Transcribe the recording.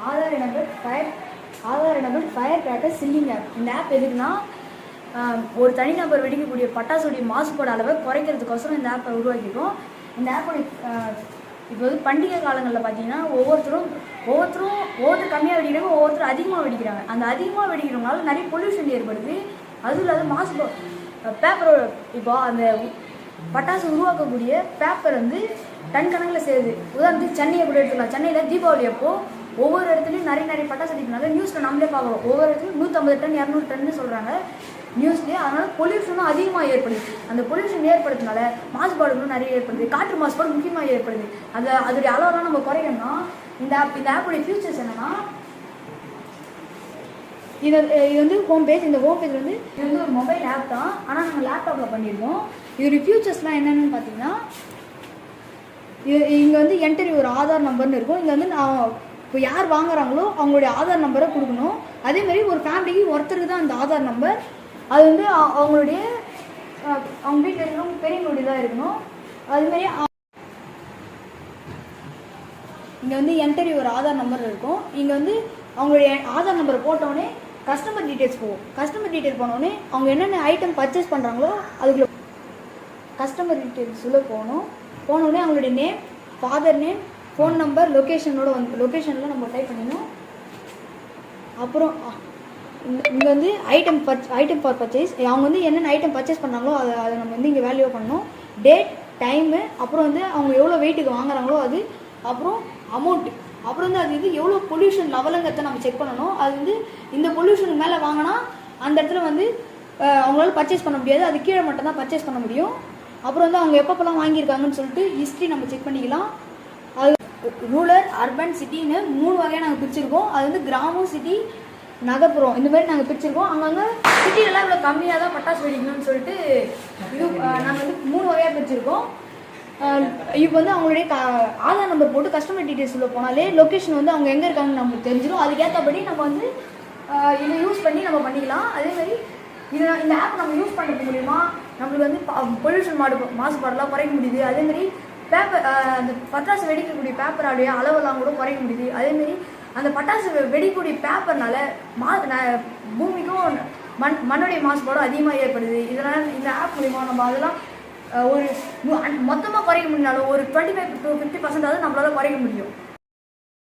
Aadhaar enable firecracker selling app. இந்த app எதுக்குன்னா ஒரு தனிநபர் வெடிக்கக்கூடிய பட்டாசுடைய மாசுபாடு அளவை குறைக்கிறதுக்கோசரம் இந்த ஆப்பை உருவாக்கியிருக்கோம். இந்த ஆப்போடைய இப்போ வந்து பண்டிகை காலங்களில் பார்த்தீங்கன்னா ஒவ்வொருத்தரும் கம்மியாக வெடிக்கிறாங்க, ஒவ்வொருத்தரும் அதிகமாக வெடிக்கிறாங்க. அந்த அதிகமாக வெடிக்கிறவங்களால நிறைய பொல்யூஷன் ஏற்படுது. அதுவும் இல்லாத பேப்பர் இப்போ அந்த பட்டாசு உருவாக்கக்கூடிய பேப்பர் வந்து டன் கணக்கில் சேருது. உதாரணத்துக்கு சென்னையை கூட எடுத்துக்கலாம். சென்னையில் தீபாவளி அப்போ ஒவ்வொரு இடத்துலையும் நிறைய பட்டாசு வெடிக்கிறதுனால நியூஸில் நம்மளே பார்க்குறோம். ஒவ்வொரு இடத்துலையும் 150 டன் 200 டன்னு சொல்கிறாங்க நியூஸ்லேயே. அதனால் பொல்யூஷனும் அதிகமாக ஏற்படுது. அந்த பொல்யூஷன் ஏற்படுறதுனால மாசுபாடுகளும் நிறைய ஏற்படுது. காற்று மாசுபாடு முக்கியமாக ஏற்படுது. அதோடைய அளவெல்லாம் நம்ம குறைக்கணும்னா இந்த ஆப்புடைய ஃபியூச்சர்ஸ் என்னென்னா, இது வந்து ஹோம் பேஜ். இந்த ஹோம் பேஜ் வந்து இது வந்து ஒரு மொபைல் ஆப் தான், ஆனால் நாங்கள் லேப்டாப்பில் பண்ணியிருக்கோம். இதோடைய ஃபியூச்சர்ஸ்லாம் என்னென்னு பார்த்தீங்கன்னா, இங்கே வந்து என்டர் ஒரு ஆதார் நம்பர்னு இருக்கும். இங்கே வந்து இப்போ யார் வாங்குறாங்களோ அவங்களுடைய ஆதார் நம்பரை கொடுக்கணும். அதேமாதிரி ஒரு ஃபேமிலிக்கு ஒருத்தருக்கு தான் அந்த ஆதார் நம்பர். அது வந்து அவங்களுடைய அவங்க வீட்டில் இருக்கிறவங்க பெரியவங்களுடைய தான் இருக்கணும். அதுமாரி இங்கே வந்து என்டர் ஒரு ஆதார் நம்பர் இருக்கும். இங்கே வந்து அவங்களுடைய ஆதார் நம்பரை போட்டோடனே கஸ்டமர் டீட்டெயில்ஸ் போகும். கஸ்டமர் டீட்டெயில் போனோடனே அவங்க என்னென்ன ஐட்டம் பர்ச்சேஸ் பண்ணுறாங்களோ அதுக்குள்ள கஸ்டமர் டீட்டெயில்ஸ் உள்ள போனோடனே அவங்களுடைய name, father name, phone number, லொக்கேஷனில் நம்ம டைப் பண்ணிடணும். அப்புறம் இங்கே வந்து ஐட்டம் ஃபார் பர்ச்சேஸ், அவங்க வந்து என்னென்ன ஐட்டம் பர்ச்சேஸ் பண்ணுறாங்களோ அதை நம்ம வந்து இங்கே வேல்யூ பண்ணணும். டேட், டைமு, அப்புறம் வந்து அவங்க எவ்வளோ வெயிட்டுக்கு வாங்குறாங்களோ அது, அப்புறம் அமௌண்ட்டு, அப்புறம் வந்து அது இது எவ்வளோ பொல்யூஷன் லெவலுங்கிறத நம்ம செக் பண்ணணும். அது வந்து இந்த பொல்யூஷனுக்கு மேலே வாங்கினா அந்த இடத்துல வந்து அவங்களால பர்ச்சேஸ் பண்ண முடியாது. அது கீழே மட்டும் தான் பர்ச்சேஸ் பண்ண முடியும். அப்புறம் வந்து அவங்க எப்பப்பெல்லாம் வாங்கியிருக்காங்கன்னு சொல்லிட்டு ஹிஸ்ட்ரி நம்ம செக் பண்ணிக்கலாம். அது ரூரல், அர்பன், சிட்டின்னு 3 வகையாக நாங்கள் பிரிச்சிருக்கோம். அது வந்து கிராமம், சிட்டி, நகர்ப்புறம் இந்த மாதிரி நாங்கள் பிரிச்சிருக்கோம். அங்கங்கே சிட்டிலெலாம் இவ்வளோ கம்மியாக தான் பட்டாசு வெடிக்கணும்னு சொல்லிட்டு இது நாங்கள் வந்து 3 வகையாக பிரிச்சிருக்கோம். இப்போ வந்து அவங்களுடைய ஆதார் நம்பர் போட்டு கஸ்டமர் டீட்டெயில்ஸ் உள்ள போனாலே லொக்கேஷன் வந்து அவங்க எங்கே இருக்காங்கன்னு நமக்கு தெரிஞ்சிடும். அதுக்கேற்றபடி நம்ம வந்து இதை யூஸ் பண்ணி நம்ம பண்ணிக்கலாம். அதேமாதிரி இந்த ஆப் நம்ம யூஸ் பண்ணுறது மூலிமா நம்மளுக்கு வந்து பொல்யூஷன் மாசுபாடெல்லாம் குறைக்க முடியுது. அதேமாதிரி அந்த பட்டாசு வெடிக்கக்கூடிய பேப்பரோடைய அளவெல்லாம் கூட குறைக்க முடியுது. அதேமாரி அந்த பட்டாசு வெடிக்கக்கூடிய பேப்பர்னால பூமிக்கும் மண்ணுடைய மாசுபாடும் அதிகமாக ஏற்படுது. இதனால் இந்த ஆப் மூலிமா நம்ம அதெல்லாம் ஒரு மொத்தமாக குறைக்க முடியாலும் ஒரு 25 to 50% நம்மளால குறைக்க முடியும்.